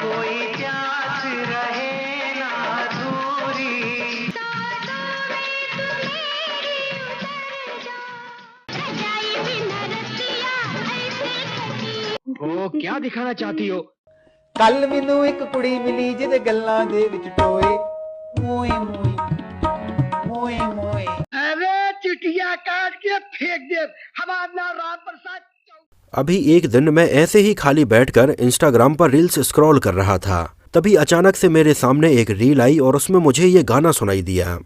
कोई प्यास रहे ना अधूरी। ओ क्या दिखाना चाहती हो? ਕੱਲ ਮੈਨੂੰ ਇੱਕ ਕੁੜੀ ਮਿਲੀ ਜਿਹਦੇ ਗੱਲਾਂ ਦੇ ਵਿੱਚ ਟੋਏ ਮੋਏ ਮੋਏ ਮੋਏ ਮੋਏ। अरे चिटिया काट के फेंक दे हमारा राम प्रसाद। अभी एक दिन मैं ऐसे ही खाली बैठकर इंस्टाग्राम पर रील्स स्क्रॉल कर रहा था, तभी अचानक से मेरे सामने एक रील आई और उसमें मुझे ये गाना सुनाई दिया।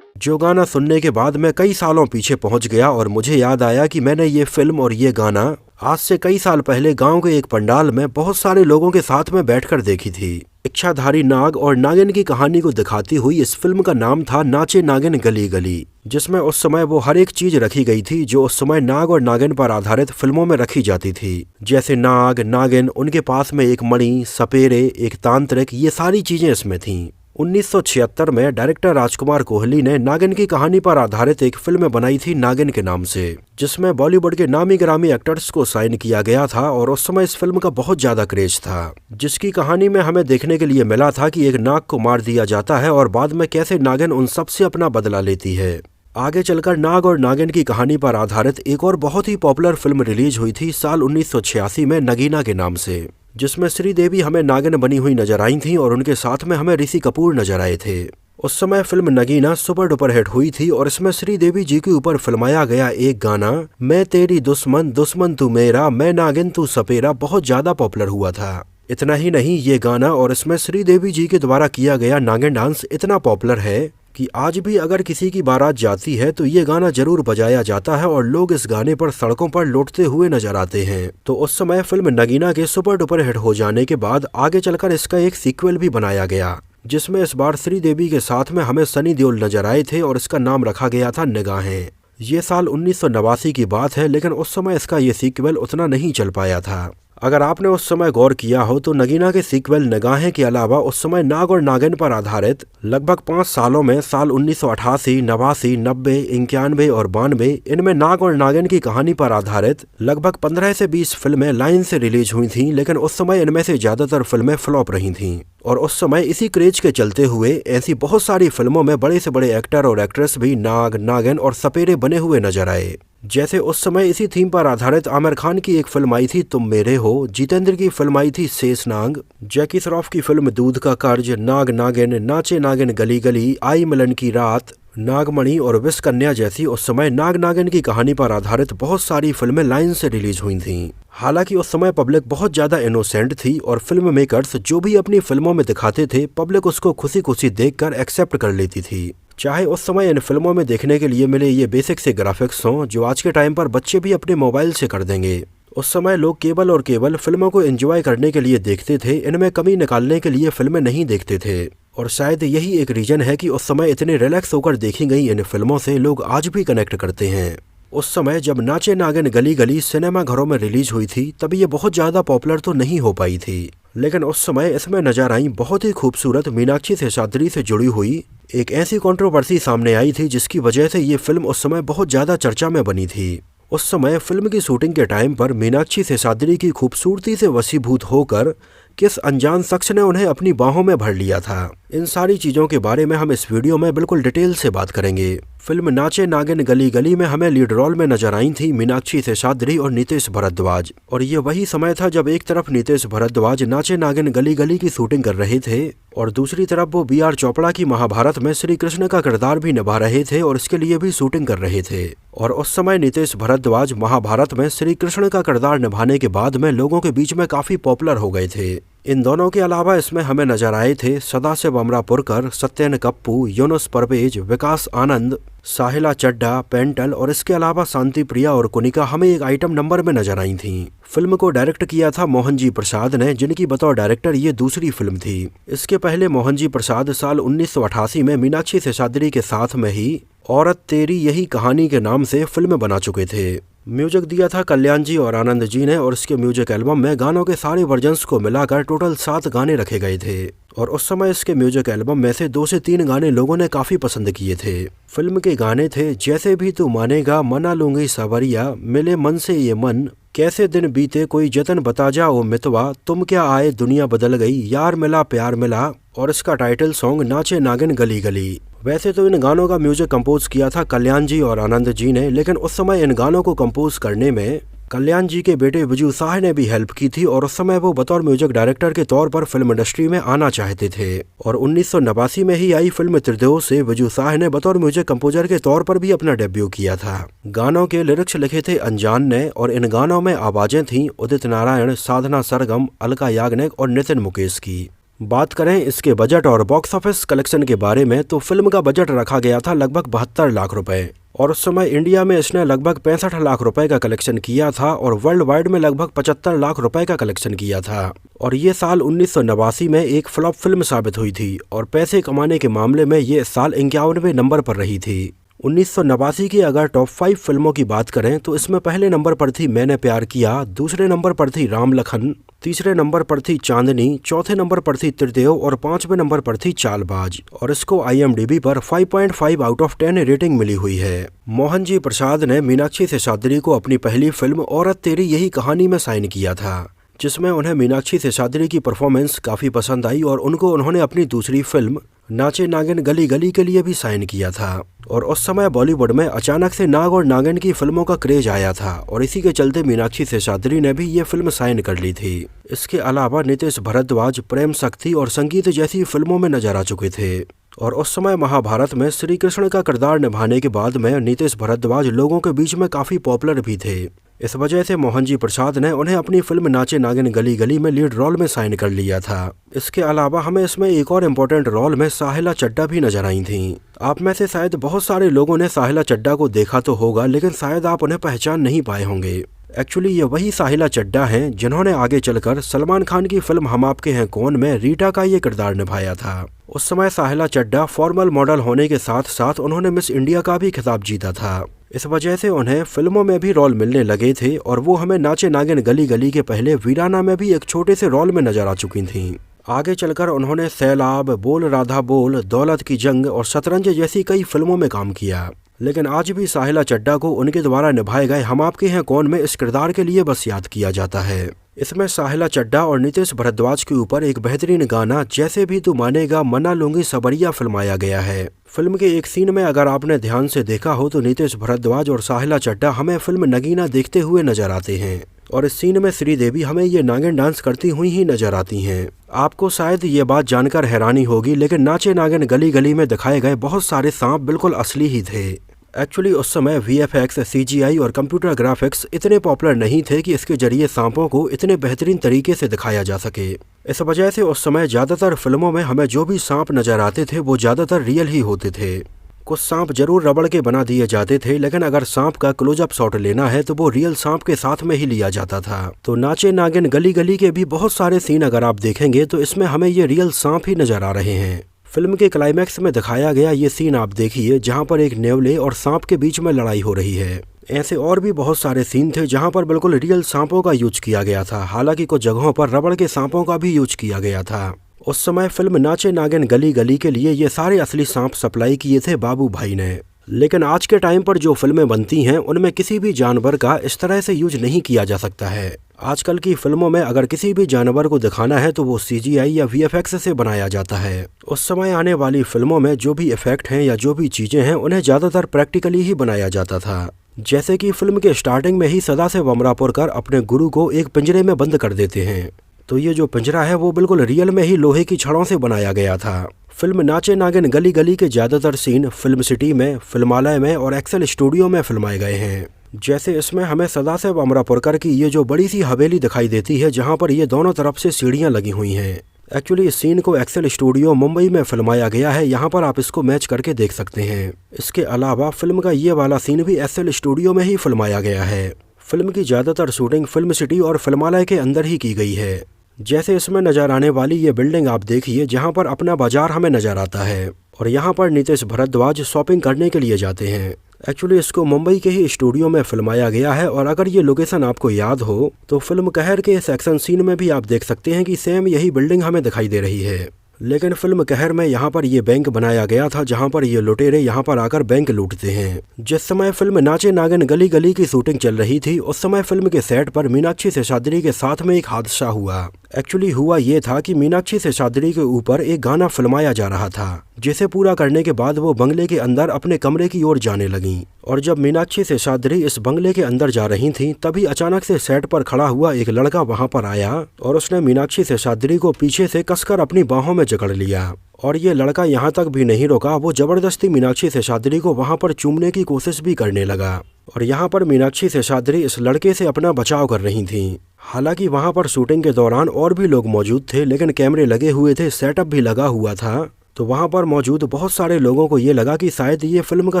जो गाना सुनने के बाद मैं कई सालों पीछे पहुंच गया और मुझे याद आया कि मैंने ये फिल्म और ये गाना आज से कई साल पहले गांव के एक पंडाल में बहुत सारे लोगों के साथ में बैठकर देखी थी। इच्छाधारी नाग और नागिन की कहानी को दिखाती हुई इस फिल्म का नाम था नाचे नागिन गली गली, जिसमें उस समय वो हर एक चीज रखी गई थी जो उस समय नाग और नागिन पर आधारित फिल्मों में रखी जाती थी। जैसे नाग, नागिन, उनके पास में एक मणि, सपेरे, एक तांत्रिक, ये सारी चीजें इसमें थीं। 1976 में डायरेक्टर राजकुमार कोहली ने नागिन की कहानी पर आधारित एक फिल्म बनाई थी नागिन के नाम से, जिसमें बॉलीवुड के नामी गिरामी एक्टर्स को साइन किया गया था और उस समय इस फिल्म का बहुत ज्यादा क्रेज था। जिसकी कहानी में हमें देखने के लिए मिला था कि एक नाग को मार दिया जाता है और बाद में कैसे नागिन उन सब से अपना बदला लेती है। आगे चलकर नाग और नागिन की कहानी पर आधारित एक और बहुत ही पॉपुलर फिल्म रिलीज हुई थी साल 1986 में नगीना के नाम से, जिसमें श्रीदेवी हमें नागिन बनी हुई नजर आई थी और उनके साथ में हमें ऋषि कपूर नजर आए थे। उस समय film Nagina super duper hit हुई थी और इसमें श्रीदेवी जी के ऊपर फिल्माया गया एक गाना मैं तेरी दुश्मन दुश्मन तू मेरा, मैं नागिन तू सपेरा बहुत ज्यादा पॉपुलर हुआ था। इतना ही नहीं, ये गाना और इसमें श्रीदेवी जी के द्वारा किया गया नागिन डांस इतना पॉपुलर है कि आज भी अगर किसी की बारात जाती है तो ये गाना जरूर बजाया जाता है और लोग इस गाने पर सड़कों पर लौटते हुए नजर आते हैं। तो उस समय फिल्म नगीना के सुपर डुपर हिट हो जाने के बाद आगे चलकर इसका एक सीक्वल भी बनाया गया, जिसमें इस बार श्रीदेवी के साथ में हमें सनी देओल नजर आए थे और इसका नाम रखा गया था निगाहें। ये साल 1989 की बात है, लेकिन उस समय इसका ये सीक्वल उतना नहीं चल पाया था। अगर आपने उस समय गौर किया हो तो नगीना के सीक्वल निगाहें के अलावा उस समय नाग और नागिन पर आधारित लगभग 5 सालों में साल 1988, 89, 90, 91 और 92 इनमें नाग और नागिन की कहानी पर आधारित लगभग 15 से 20 फिल्में लाइन से रिलीज हुई थीं, लेकिन उस समय इनमें से ज्यादातर फिल्में फ्लॉप रही थीं। और उस समय इसी क्रेज के चलते हुए ऐसी बहुत सारी फिल्मों में बड़े से बड़े एक्टर और एक्ट्रेस भी नाग, नागिन और सपेरे बने हुए नजर आए। जैसे उस समय इसी थीम पर आधारित आमिर खान की एक फिल्म आई थी तुम मेरे हो, जितेंद्र की फिल्म आई थी शेषनाग, जैकी श्रॉफ की फिल्म दूध का कर्ज, नाग नागिन, नाचे नागिन गली गली, आई मिलन की रात, नागमणि और विष कन्या जैसी उस समय नाग नागिन की कहानी पर आधारित बहुत सारी फिल्में लाइन से रिलीज हुई थीं। हालांकि उस समय पब्लिक बहुत ज्यादा इनोसेंट थी और फिल्म मेकर्स जो भी अपनी फिल्मों में दिखाते थे पब्लिक उसको खुशी खुशी देखकर एक्सेप्ट कर लेती थी, चाहे उस समय इन फिल्मों में देखने के लिए मिले ये बेसिक से ग्राफिक्स हों जो आज के टाइम पर बच्चे भी अपने मोबाइल से कर देंगे। उस समय लोग केवल और केवल फिल्मों को एंजॉय करने के लिए देखते थे, इनमें कमी निकालने के लिए फिल्में नहीं देखते थे। और शायद यही एक रीजन है कि उस समय इतने रिलैक्स होकर देखी गई इन फिल्मों से लोग आज भी कनेक्ट करते हैं। उस समय जब नाचे नागिन गली गली सिनेमा घरों में रिलीज हुई थी तब ये बहुत ज्यादा पॉपुलर तो नहीं हो पाई थी, लेकिन उस समय इसमें नजर आई बहुत ही खूबसूरत मीनाक्षी शेषाद्री से जुड़ी हुई एक ऐसी कंट्रोवर्सी सामने आई थी जिसकी वजह से ये फिल्म उस समय बहुत ज्यादा चर्चा में बनी थी। उस समय फिल्म की शूटिंग के टाइम पर मीनाक्षी शेषाद्री की खूबसूरती से वशीभूत होकर किस अनजान शख्स ने उन्हें अपनी बाहों में भर लिया था। इन सारी चीजों के बारे में हम इस वीडियो में बिल्कुल डिटेल से बात करेंगे। फिल्म नाचे नागिन गली गली में हमें लीड रोल में नजर आई थी मीनाक्षी शेषाद्री और नितेश भारद्वाज, और ये वही समय था जब एक तरफ नितेश भारद्वाज नाचे नागिन गली गली की शूटिंग कर रहे थे और दूसरी तरफ वो बी आर चोपड़ा की महाभारत में श्री कृष्ण का किरदार भी निभा रहे थे और इसके लिए भी शूटिंग कर रहे थे। और उस समय नितेश भारद्वाज महाभारत में श्री कृष्ण का किरदार निभाने के बाद में लोगों के बीच में काफी पॉपुलर हो गए थे। इन दोनों के अलावा इसमें हमें नजर आए थे सदाशिव अमरापुरकर, सत्यन कप्पू, यूनुस परवेज, विकास आनंद, साहिला चड्ढा, पेंटल और इसके अलावा शांति प्रिया और कुनिका हमें एक आइटम नंबर में नजर आई थीं। फिल्म को डायरेक्ट किया था मोहन जी प्रसाद ने, जिनकी बतौर डायरेक्टर ये दूसरी फिल्म थी। इसके पहले मोहन जी प्रसाद साल 1988 में मीनाक्षी शेषाद्री के साथ में ही औरत तेरी यही कहानी के नाम से फिल्म बना चुके थे। म्यूजिक दिया था कल्याण जी और आनंद जी ने और इसके म्यूजिक एल्बम में गानों के सारे वर्जन्स को मिलाकर टोटल 7 गाने रखे गए थे। और उस समय इसके म्यूजिक एल्बम में से 2 से 3 गाने लोगों ने काफी पसंद किए थे। फिल्म के गाने थे जैसे भी तू मानेगा, मना लूंगी सवरिया, मिले मन से ये मन, कैसे दिन बीते कोई जतन बता जा ओ मितवा, तुम क्या आए दुनिया बदल गई, यार मिला प्यार मिला, और इसका टाइटल सॉन्ग नाचे नागिन गली गली। वैसे तो इन गानों का म्यूजिक कंपोज किया था कल्याण जी और आनंद जी ने, लेकिन उस समय इन गानों को कंपोज करने में कल्याण जी के बेटे विजू साह ने भी हेल्प की थी और उस समय वो बतौर म्यूजिक डायरेक्टर के तौर पर फिल्म इंडस्ट्री में आना चाहते थे। और 1989 में ही आई फिल्म त्रिदेव से विजू साह ने बतौर म्यूजिक कंपोजर के तौर पर भी अपना डेब्यू किया था। गानों के लिरिक्स लिखे थे अनजान ने और इन गानों में आवाजें थीं उदित नारायण, साधना सरगम, अलका याग्निक और नितिन मुकेश की। बात करें इसके बजट और बॉक्स ऑफिस कलेक्शन के बारे में तो फिल्म का बजट रखा गया था लगभग 72 लाख रुपए और उस समय इंडिया में इसने लगभग 65 लाख रुपए का कलेक्शन किया था और वर्ल्ड वाइड में लगभग 75 लाख रुपए का कलेक्शन किया था। और ये साल 1989 में एक फ्लॉप फिल्म साबित हुई थी और पैसे कमाने के मामले में ये साल 51वें नंबर पर रही थी। 1989 की अगर टॉप 5 फिल्मों की बात करें तो इसमें पहले नंबर पर थी मैंने प्यार किया, दूसरे नंबर पर थी राम लखन, तीसरे नंबर पर थी चांदनी, चौथे नंबर पर थी त्रिदेव और 5वें नंबर पर थी चालबाज। और इसको IMDb पर 5.5 आउट ऑफ 10 रेटिंग मिली हुई है। मोहन जी प्रसाद ने मीनाक्षी शेषाद्री को अपनी पहली फिल्म औरत तेरी यही कहानी में साइन किया था, जिसमें उन्हें मीनाक्षी शेषाद्री की परफॉर्मेंस काफी पसंद आई और उनको उन्होंने अपनी दूसरी फिल्म नाचे नागिन गली गली के लिए भी साइन किया था। और उस समय बॉलीवुड में अचानक से नाग और नागिन की फिल्मों का क्रेज आया था और इसी के चलते मीनाक्षी शेषाद्री ने भी ये फिल्म साइन कर ली थी। इसके अलावा नितेश भारद्वाज प्रेम शक्ति और संगीत जैसी फिल्मों में नजर आ चुके थे। और उस समय महाभारत में श्री कृष्ण का किरदार निभाने के बाद में नितेश भारद्वाज लोगों के बीच में काफी पॉपुलर भी थे। इस वजह से मोहन जी प्रसाद ने उन्हें अपनी फिल्म नाचे नागिन गली गली में लीड रोल में साइन कर लिया था। इसके अलावा हमें इसमें एक और इम्पोर्टेंट रोल में साहिला चड्ढा भी नजर आई थीं। आप में से शायद बहुत सारे लोगों ने साहिला चड्ढा को देखा तो होगा, लेकिन शायद आप उन्हें पहचान नहीं पाए होंगे। एक्चुअली ये वही साहिला चड्ढा हैं जिन्होंने आगे चलकर सलमान खान की फिल्म हम आपके हैं कौन में रीटा का ये किरदार निभाया था। उस समय साहिला चड्ढा फॉर्मल मॉडल होने के साथ साथ उन्होंने मिस इंडिया का भी खिताब जीता था। इस वजह से उन्हें फिल्मों में भी रोल मिलने लगे थे और वो हमें नाचे नागिन गली गली के पहले वीराना में भी एक छोटे से रोल में नजर आ चुकी थीं। आगे चलकर उन्होंने सैलाब, बोल राधा बोल, दौलत की जंग और शतरंज जैसी कई फिल्मों में काम किया, लेकिन आज भी साहिला चड्ढा को उनके द्वारा निभाए गए हम आपके हैं कौन में इस किरदार के लिए बस याद किया जाता है। इसमें साहिला चड्ढा और नितेश भारद्वाज के ऊपर एक बेहतरीन गाना जैसे भी तू मानेगा मना लूंगी सवरिया फिल्माया गया है। फिल्म के एक सीन में अगर आपने ध्यान से देखा हो तो नितेश भारद्वाज और साहिला चड्ढा हमें फिल्म नगीना देखते हुए नजर आते हैं और इस सीन में श्रीदेवी हमें ये नागिन डांस करती हुई ही नजर आती हैं। आपको शायद ये बात जानकर हैरानी होगी, लेकिन नाचे नागिन गली गली में दिखाए गए बहुत सारे सांप बिल्कुल असली ही थे। एक्चुअली उस समय VFX, CGI और कंप्यूटर ग्राफिक्स इतने पॉपुलर नहीं थे कि इसके जरिए सांपों को इतने बेहतरीन तरीके से दिखाया जा सके। इस वजह से उस समय ज़्यादातर फिल्मों में हमें जो भी सांप नजर आते थे वो ज़्यादातर रियल ही होते थे। कुछ सांप जरूर रबड़ के बना दिए जाते थे, लेकिन अगर सांप का क्लोजअप शॉट लेना है तो वो रियल सांप के साथ में ही लिया जाता था। तो नाचे नागिन गली गली के भी बहुत सारे सीन अगर आप देखेंगे तो इसमें हमें ये रियल सांप ही नजर आ रहे हैं। फिल्म के क्लाइमैक्स में दिखाया गया ये सीन आप देखिए, जहां पर एक नेवले और सांप के बीच में लड़ाई हो रही है। ऐसे और भी बहुत सारे सीन थे जहां पर बिल्कुल रियल सांपों का यूज किया गया था, हालांकि कुछ जगहों पर रबड़ के सांपों का भी यूज किया गया था। उस समय फिल्म नाचे नागिन गली गली के लिए ये सारे असली सांप सप्लाई किए थे बाबू भाई ने। लेकिन आज के टाइम पर जो फिल्में बनती हैं उनमें किसी भी जानवर का इस तरह से यूज नहीं किया जा सकता है। आजकल की फिल्मों में अगर किसी भी जानवर को दिखाना है तो वो CGI या VFX से बनाया जाता है। उस समय आने वाली फिल्मों में जो भी इफेक्ट हैं या जो भी चीजें हैं उन्हें ज्यादातर प्रैक्टिकली ही बनाया जाता था। जैसे कि फिल्म के स्टार्टिंग में ही सदाशिव अमरापुरकर अपने गुरु को एक पिंजरे में बंद कर देते हैं, तो ये जो पिंजरा है वो बिल्कुल रियल में ही लोहे की छड़ों से बनाया गया था। फिल्म नाचे नागिन गली गली के ज्यादातर सीन फिल्म सिटी में, फिल्मालय में और एक्सेल स्टूडियो में फिल्माए गए हैं। जैसे इसमें हमें सदाशिव अमरापुरकर की ये जो बड़ी सी हवेली दिखाई देती है जहां पर ये दोनों तरफ से सीढ़ियां लगी हुई हैं। एक्चुअली इस सीन को एक्सेल स्टूडियो मुंबई में फिल्माया गया है, यहाँ पर आप इसको मैच करके देख सकते हैं। इसके अलावा फिल्म का ये वाला सीन भी एक्सेल स्टूडियो में ही फिल्माया गया है। फिल्म की ज्यादातर शूटिंग फिल्म सिटी और फिल्मालय के अंदर ही की गई है। जैसे इसमें नजर आने वाली ये बिल्डिंग आप देखिए जहां पर अपना बाजार हमें नजर आता है और यहाँ पर नितेश भारद्वाज शॉपिंग करने के लिए जाते हैं। एक्चुअली इसको मुंबई के ही स्टूडियो में फिल्माया गया है और अगर ये लोकेशन आपको याद हो तो फिल्म कहर के इस एक्शन सीन में भी आप देख सकते हैं कि सेम यही बिल्डिंग हमें दिखाई दे रही है। लेकिन फिल्म कहर में यहाँ पर ये बैंक बनाया गया था जहाँ पर ये लुटेरे यहाँ पर आकर बैंक लूटते हैं। जिस समय फिल्म नाचे नागिन गली गली की शूटिंग चल रही थी उस समय फिल्म के सेट पर मीनाक्षी शेषाद्री के साथ में एक हादसा हुआ। एक्चुअली हुआ ये था कि मीनाक्षी शेषाद्री के ऊपर एक गाना फिल्माया जा रहा था, जिसे पूरा करने के बाद वो बंगले के अंदर अपने कमरे की ओर जाने लगीं। और जब मीनाक्षी शेषाद्री इस बंगले के अंदर जा रही थीं, तभी अचानक से सेट पर खड़ा हुआ एक लड़का वहां पर आया और उसने मीनाक्षी शेषाद्री को पीछे से कसकर अपनी बाहों में जकड़ लिया। और ये लड़का यहाँ तक भी नहीं रुका, वो जबरदस्ती मीनाक्षी शेषाद्री को वहां पर चूमने की कोशिश भी करने लगा। और यहाँ पर मीनाक्षी शेषाद्री इस लड़के से अपना बचाव कर रही थीं। हालांकि वहां पर शूटिंग के दौरान और भी लोग मौजूद थे, लेकिन कैमरे लगे हुए थे, सेटअप भी लगा हुआ था, तो वहां पर मौजूद बहुत सारे लोगों को ये लगा कि शायद ये फिल्म का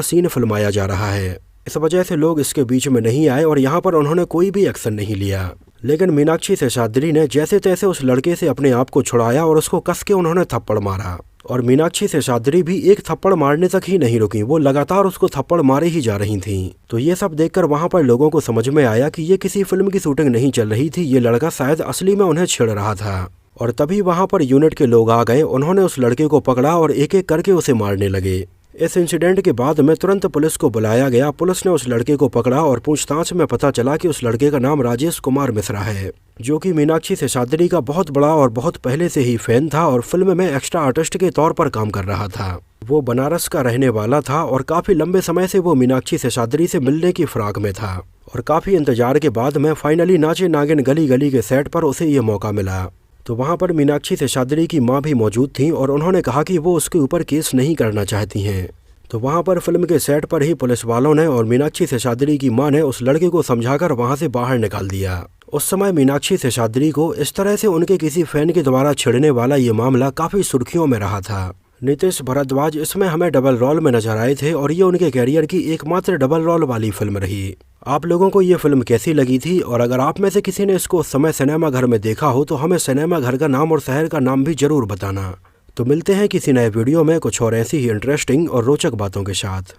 सीन फिल्माया जा रहा है। इस वजह से लोग इसके बीच में नहीं आए और यहाँ पर उन्होंने कोई भी एक्शन नहीं लिया। लेकिन मीनाक्षी शेषाद्री ने जैसे तैसे उस लड़के से अपने आप को छुड़ाया और उसको कस के उन्होंने थप्पड़ मारा। और मीनाक्षी शेषाद्री भी एक थप्पड़ मारने तक ही नहीं रुकी, वो लगातार उसको थप्पड़ मारे ही जा रही थीं। तो ये सब देखकर वहां पर लोगों को समझ में आया कि ये किसी फिल्म की शूटिंग नहीं चल रही थी, ये लड़का शायद असली में उन्हें छेड़ रहा था। और तभी वहां पर यूनिट के लोग आ गए, उन्होंने उस लड़के को पकड़ा और एक एक करके उसे मारने लगे। इस इंसिडेंट के बाद में तुरंत पुलिस को बुलाया गया। पुलिस ने उस लड़के को पकड़ा और पूछताछ में पता चला कि उस लड़के का नाम राजेश कुमार मिश्रा है, जो कि मीनाक्षी शेषाद्री का बहुत बड़ा और बहुत पहले से ही फैन था और फिल्म में एक्स्ट्रा आर्टिस्ट के तौर पर काम कर रहा था। वो बनारस का रहने वाला था और काफी लंबे समय से वो मीनाक्षी शेषाद्री से मिलने की फिराक में था। और काफी इंतजार के बाद में फाइनली नाचे नागिन गली गली के सेट पर उसे ये मौका मिला। तो वहाँ पर मीनाक्षी शेषाद्री की माँ भी मौजूद थी और उन्होंने कहा कि वो उसके ऊपर केस नहीं करना चाहती हैं। तो वहाँ पर फिल्म के सेट पर ही पुलिस वालों ने और मीनाक्षी शेषाद्री की माँ ने उस लड़के को समझाकर वहाँ से बाहर निकाल दिया। उस समय मीनाक्षी शेषाद्री को इस तरह से उनके किसी फैन के द्वारा छेड़ने वाला ये मामला काफी सुर्खियों में रहा था। नितेश भारद्वाज इसमें हमें डबल रोल में नजर आए थे और ये उनके कैरियर की एकमात्र डबल रोल वाली फिल्म रही। आप लोगों को ये फिल्म कैसी लगी थी, और अगर आप में से किसी ने इसको उस समय सिनेमा घर में देखा हो तो हमें सिनेमा घर का नाम और शहर का नाम भी जरूर बताना। तो मिलते हैं किसी नए वीडियो में कुछ और ऐसी ही इंटरेस्टिंग और रोचक बातों के साथ।